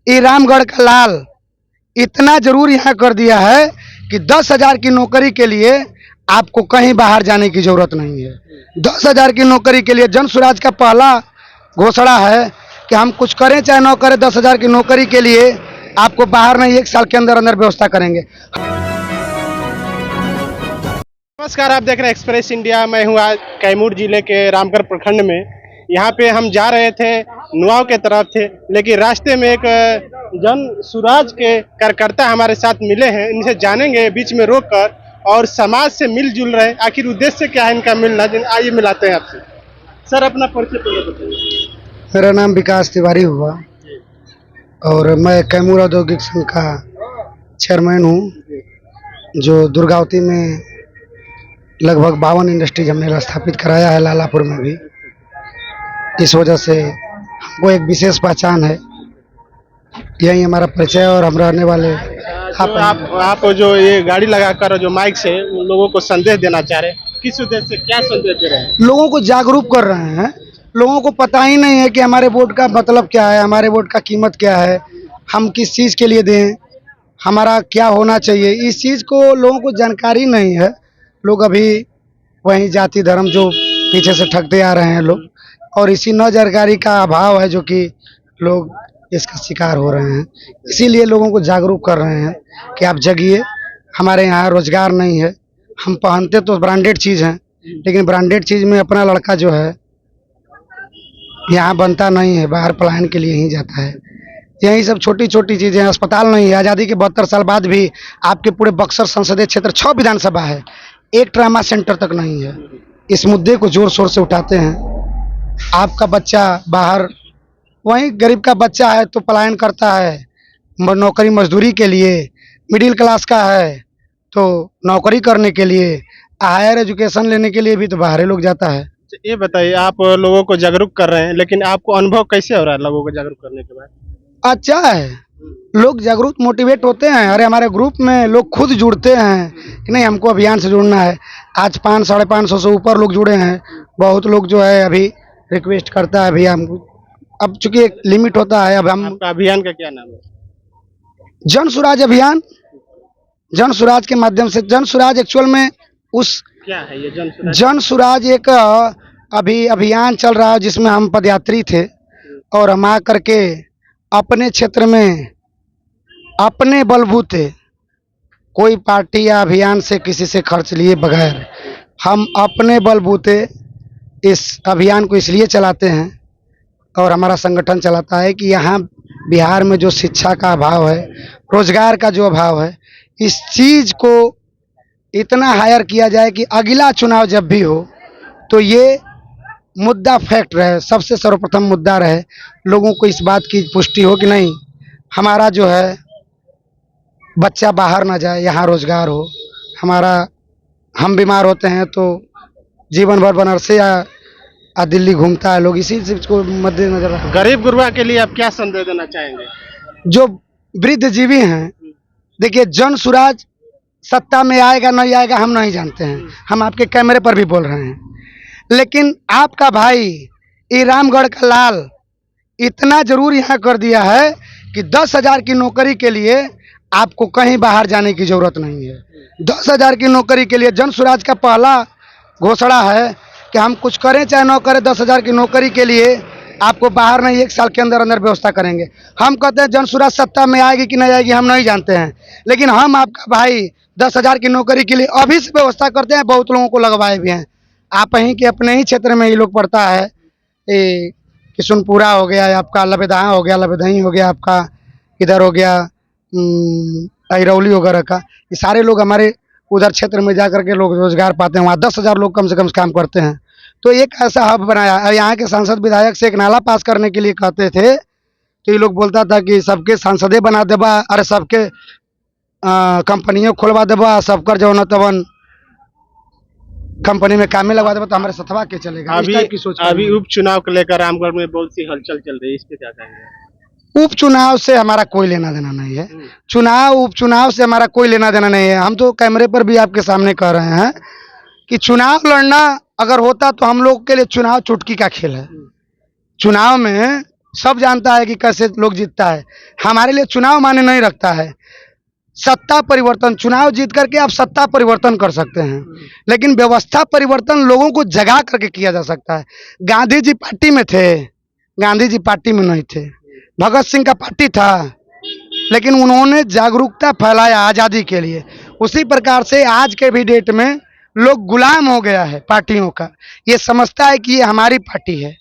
ये रामगढ़ का लाल इतना जरूर यहाँ कर दिया है कि 10,000 की नौकरी के लिए आपको कहीं बाहर जाने की जरूरत नहीं है। 10,000 की नौकरी के लिए जन स्वराज का पहला घोषणा है कि हम कुछ करें चाहे न करें, 10,000 की नौकरी के लिए आपको बाहर नहीं, 1 साल के अंदर अंदर व्यवस्था करेंगे। नमस्कार, आप देख रहे हैं एक्सप्रेस इंडिया। मैं हूँ आज कैमूर जिले के रामगढ़ प्रखंड में। यहाँ पे हम जा रहे थे नुआव के तरफ थे, लेकिन रास्ते में एक जन स्वराज के कार्यकर्ता हमारे साथ मिले हैं। इनसे जानेंगे बीच में रोककर, और समाज से मिलजुल रहे, आखिर उद्देश्य क्या है इनका मिलना। आइए मिलाते हैं आपसे। सर, अपना परिचय बताइए। मेरा नाम विकास तिवारी हुआ और मैं कैमूर औद्योगिक संघ का चेयरमैन हूँ, जो दुर्गावती में लगभग 52 इंडस्ट्रीज हमने स्थापित कराया है, लालापुर में भी। इस वजह से हमको एक विशेष पहचान है, यही हमारा परिचय। और हम रहने वाले आप जो ये गाड़ी लगाकर जो माइक से उन लोगों को संदेश देना चाह रहे हैं, किस उद्देश्य से, क्या संदेश दे रहे हैं? लोगों को जागरूक कर रहे हैं। लोगों को पता ही नहीं है कि हमारे वोट का मतलब क्या है, हमारे वोट का कीमत क्या है, हम किस चीज़ के लिए दें, हमारा क्या होना चाहिए। इस चीज़ को लोगों को जानकारी नहीं है। लोग अभी वहीं जाति धर्म जो पीछे से ठगते आ रहे हैं लोग, और इसी न जानकारी का अभाव है जो कि लोग इसका शिकार हो रहे हैं। इसीलिए लोगों को जागरूक कर रहे हैं कि आप जगिए, हमारे यहाँ रोजगार नहीं है। हम पहनते तो ब्रांडेड चीज़ हैं, लेकिन ब्रांडेड चीज़ में अपना लड़का जो है यहाँ बनता नहीं है, बाहर पलायन के लिए ही जाता है। यही सब छोटी छोटी चीज़ें। अस्पताल नहीं है, आज़ादी के 72 साल बाद भी आपके पूरे बक्सर संसदीय क्षेत्र 6 विधानसभा है, एक ट्रामा सेंटर तक नहीं है। इस मुद्दे को जोर शोर से उठाते हैं। आपका बच्चा बाहर, वहीं गरीब का बच्चा है तो पलायन करता है नौकरी मजदूरी के लिए, मिडिल क्लास का है तो नौकरी करने के लिए, हायर एजुकेशन लेने के लिए भी तो बाहर लोग जाता है। ये बताइए, आप लोगों को जागरूक कर रहे हैं, लेकिन आपको अनुभव कैसे हो रहा है लोगों को जागरूक करने के बाद? अच्छा है, लोग जागरूक मोटिवेट होते हैं। अरे हमारे ग्रुप में लोग खुद जुड़ते हैं कि नहीं हमको अभियान से जुड़ना है। आज 500-550 से ऊपर लोग जुड़े हैं। बहुत लोग जो है अभी रिक्वेस्ट करता है अभियान, अब चूंकि एक लिमिट होता है। अब हम, आपका अभियान का क्या नाम है? जन स्वराज अभियान। जन स्वराज के माध्यम से, जन स्वराज एक्चुअल में उस क्या है ये जन स्वराज? जन स्वराज एक अभी अभियान चल रहा है जिसमें हम पदयात्री थे, और हम आ करके अपने क्षेत्र में अपने बलबूते, कोई पार्टी या अभियान से किसी से खर्च लिए बगैर, हम अपने बलबूते इस अभियान को इसलिए चलाते हैं और हमारा संगठन चलाता है कि यहाँ बिहार में जो शिक्षा का अभाव है, रोजगार का जो अभाव है, इस चीज़ को इतना हायर किया जाए कि अगला चुनाव जब भी हो तो ये मुद्दा फैक्ट रहे, सबसे सर्वप्रथम मुद्दा रहे। लोगों को इस बात की पुष्टि हो कि नहीं, हमारा जो है बच्चा बाहर ना जाए, यहाँ रोजगार हो। हम बीमार होते हैं तो जीवन भर बनारस या दिल्ली घूमता है लोग, इसी चीज को मद्देनजर रखते हैं। गरीब गुरबा के लिए आप क्या संदेश देना चाहेंगे? जो वृद्ध जीवी हैं, देखिए जन स्वराज सत्ता में आएगा नहीं आएगा हम नहीं जानते हैं, हम आपके कैमरे पर भी बोल रहे हैं, लेकिन आपका भाई ये रामगढ़ का लाल इतना जरूर यहाँ कर दिया है कि 10,000 की नौकरी के लिए आपको कहीं बाहर जाने की जरूरत नहीं है। 10,000 की नौकरी के लिए जन स्वराज का पहला घोषणा है कि हम कुछ करें चाहे न करें, 10,000 की नौकरी के लिए आपको बाहर नहीं, 1 साल के अंदर अंदर व्यवस्था करेंगे। हम कहते हैं जन स्वराज सत्ता में आएगी कि नहीं आएगी हम नहीं जानते हैं, लेकिन हम आपका भाई 10,000 की नौकरी के लिए अभी से व्यवस्था करते हैं। बहुत लोगों को लगवाए भी हैं। आप ही के अपने ही क्षेत्र में ये लोग पड़ता है, ये किशुनपुरा हो गया, आपका लबेदहा हो गया, लबेदही हो गया, आपका इधर हो गया अहिरौली वगैरह का, ये सारे लोग हमारे उधर क्षेत्र में जा करके लोग रोजगार पाते हैं। वहाँ 10,000 लोग कम से कम काम करते हैं। तो एक ऐसा हब बनाया। और यहाँ के सांसद विधायक से एक नाला पास करने के लिए कहते थे तो ये लोग बोलता था कि सबके सांसदे बना देबा, अरे सबके कंपनियों खोलवा देबा, सबकर जो न तवन कंपनी में कामे लगवा देबा, तो हमारे सथवा के चलेगा। अभी उपचुनाव को लेकर रामगढ़ में बहुत सी हलचल चल रही है, इस पे क्या कहेंगे? उपचुनाव से हमारा कोई लेना देना नहीं है। उपचुनाव से हमारा कोई लेना देना नहीं है। हम तो कैमरे पर भी आपके सामने कह रहे हैं कि चुनाव लड़ना अगर होता तो हम लोग के लिए चुनाव चुटकी का खेल है। चुनाव में सब जानता है कि कैसे लोग जीतता है। हमारे लिए चुनाव मायने नहीं रखता है। सत्ता परिवर्तन, चुनाव जीत करके आप सत्ता परिवर्तन कर सकते हैं, लेकिन व्यवस्था परिवर्तन लोगों को जगा करके किया जा सकता है। गांधी जी पार्टी में थे, गांधी जी पार्टी में नहीं थे। भगत सिंह का पार्टी था, लेकिन उन्होंने जागरूकता फैलाया आज़ादी के लिए। उसी प्रकार से आज के भी डेट में लोग गुलाम हो गया है पार्टियों का। ये समझता है कि ये हमारी पार्टी है,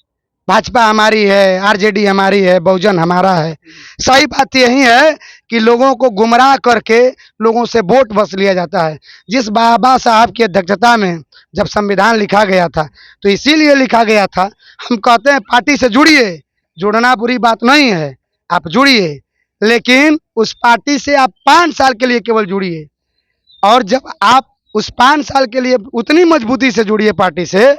भाजपा हमारी है, आरजेडी हमारी है, बहुजन हमारा है। सही बात यही है कि लोगों को गुमराह करके लोगों से वोट बस लिया जाता है। जिस बाबा साहब की अध्यक्षता में जब संविधान लिखा गया था, तो इसीलिए लिखा गया था। हम कहते हैं पार्टी से जुड़िए, जुड़ना बुरी बात नहीं है, आप जुड़िए, लेकिन उस पार्टी से आप 5 साल के लिए केवल जुड़िए। और जब आप उस 5 साल के लिए उतनी मजबूती से जुड़िए पार्टी से,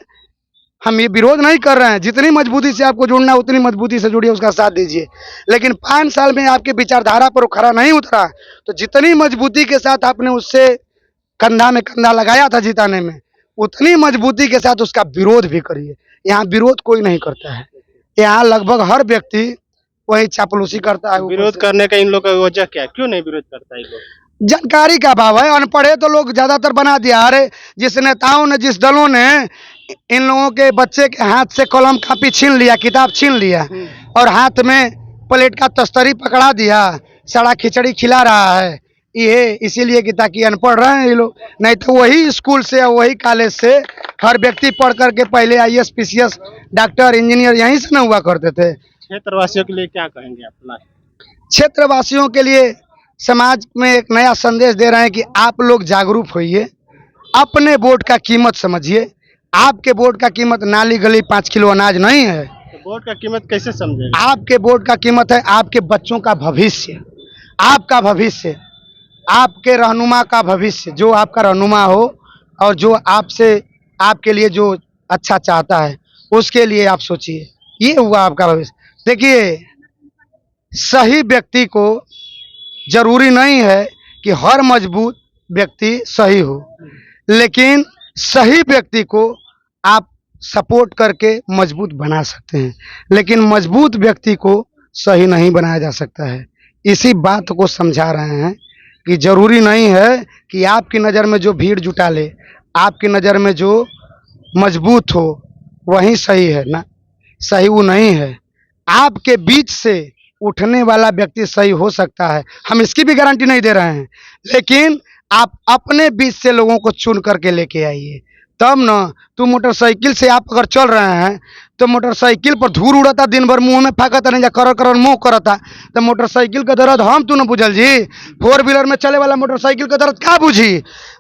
हम ये विरोध नहीं कर रहे हैं, जितनी मजबूती से आपको जुड़ना उतनी मजबूती से जुड़िए, उसका साथ दीजिए। लेकिन 5 साल में आपके विचारधारा पर वो खरा नहीं उतरा, तो जितनी मजबूती के साथ आपने उससे कंधा में कंधा लगाया था जिताने में, उतनी मजबूती के साथ उसका विरोध भी करिए। यहाँ विरोध कोई नहीं करता है, यहाँ लगभग हर व्यक्ति वही चापलूसी करता है। विरोध करने का इन लोगों का वजह क्या है? क्यों नहीं विरोध करता ये लोग? जानकारी का अभाव है। अनपढ़े तो लोग ज्यादातर बना दिया। अरे जिस नेताओं ने, जिस दलों ने इन लोगों के बच्चे के हाथ से कलम कापी छीन लिया, किताब छीन लिया, और हाथ में प्लेट का तस्तरी पकड़ा दिया, सड़ा खिचड़ी खिला रहा है, ये इसीलिए कि ताकि अनपढ़ रहे हैं ये लोग। नहीं तो वही स्कूल से या वही कॉलेज से हर व्यक्ति पढ़ करके पहले आईएएस, पीसीएस, डॉक्टर, इंजीनियर यहीं से न हुआ करते थे। क्षेत्रवासियों के लिए क्या कहेंगे आप? क्षेत्रवासियों के लिए समाज में एक नया संदेश दे रहे हैं कि आप लोग जागरूक होइए, अपने वोट का कीमत समझिए। आपके वोट का कीमत नाली गली 5 किलो अनाज नहीं है। तो वोट का कीमत कैसे समझेंगे? आपके वोट का कीमत है आपके बच्चों का भविष्य, आपका भविष्य, आपके रहनुमा का भविष्य, जो आपका रहनुमा हो और जो आपसे, आपके लिए जो अच्छा चाहता है, उसके लिए आप सोचिए। ये हुआ आपका भविष्य। देखिए, सही व्यक्ति को जरूरी नहीं है कि हर मजबूत व्यक्ति सही हो, लेकिन सही व्यक्ति को आप सपोर्ट करके मजबूत बना सकते हैं, लेकिन मजबूत व्यक्ति को सही नहीं बनाया जा सकता है। इसी बात को समझा रहे हैं कि जरूरी नहीं है कि आपकी नज़र में जो भीड़ जुटा ले, आपकी नज़र में जो मजबूत हो वही सही है ना, सही वो नहीं है। आपके बीच से उठने वाला व्यक्ति सही हो सकता है, हम इसकी भी गारंटी नहीं दे रहे हैं, लेकिन आप अपने बीच से लोगों को चुन करके लेके आइए, तब ना। तो मोटरसाइकिल से आप अगर चल रहे हैं तो मोटरसाइकिल पर धूल उड़ता, दिन भर मुंह में फाकता, नहीं जा कर कर मुंह करता, तो मोटरसाइकिल का दर्द हम तू न बुझल जी। 4 व्हीलर में चले वाला मोटरसाइकिल का दर्द क्या बुझी?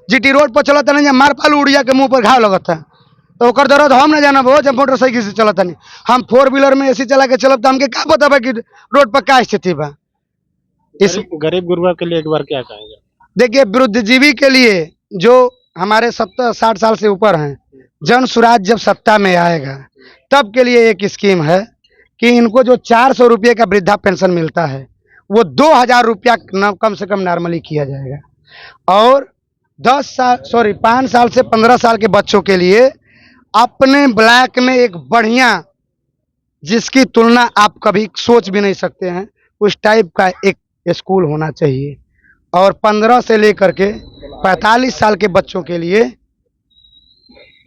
जीटी रोड पर चलता नहीं, मार पाल उड़िया के मुंह पर घाव लगता, तो ओकर दर्द हम न जानब हो जब मोटरसाइकिल से चलता नहीं। हम 4 व्हीलर में एसी चला के चलब तो हमके क्या पता कि रोड पर क्या स्थिति बा। इस गरीब गुरबा के लिए एक बार क्या कहेंगे? देखिए, वृद्धजीवी के लिए, जो हमारे 70-60 साल से ऊपर हैं, जन सुराज जब सत्ता में आएगा तब के लिए एक स्कीम है कि इनको जो 400 रुपये का वृद्धा पेंशन मिलता है, वो 2000 रुपया कम से कम नॉर्मली किया जाएगा। और 5 साल से 15 साल के बच्चों के लिए अपने ब्लैक में एक बढ़िया, जिसकी तुलना आप कभी सोच भी नहीं सकते हैं, उस टाइप का एक स्कूल होना चाहिए। और 15 से लेकर के 45 साल के बच्चों के लिए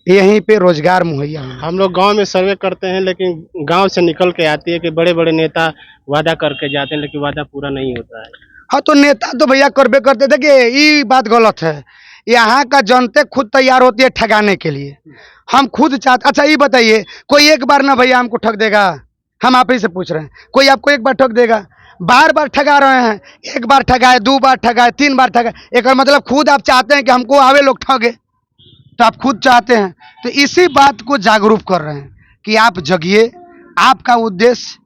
यहीं पे रोजगार मुहैया है। हम लोग गांव में सर्वे करते हैं, लेकिन गांव से निकल के आती है कि बड़े बड़े नेता वादा करके जाते हैं, लेकिन वादा पूरा नहीं होता है। हाँ, तो नेता तो भैया करबे करते थे कि ये बात गलत है। यहाँ का जनता खुद तैयार होती है ठगाने के लिए। हम खुद चाहते, अच्छा ये बताइए, कोई एक बार ना भैया हमको ठग देगा? हम आप ही से पूछ रहे हैं, कोई आपको एक बार ठग देगा? बार बार ठगा रहे हैं। एक बार ठगाए, 2 बार ठगाए, 3 बार ठगाए, एक मतलब खुद आप चाहते हैं कि हमको आवे लोग ठगे, तो आप खुद चाहते हैं। तो इसी बात को जागरूक कर रहे हैं कि आप जगिए। आपका उद्देश्य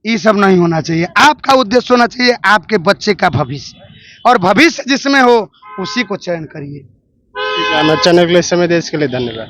ये सब नहीं होना चाहिए, आपका उद्देश्य होना चाहिए आपके बच्चे का भविष्य, और भविष्य जिसमें हो उसी को चयन करिए। ठीक है, मैं चैनल के लिए समय देने के लिए धन्यवाद।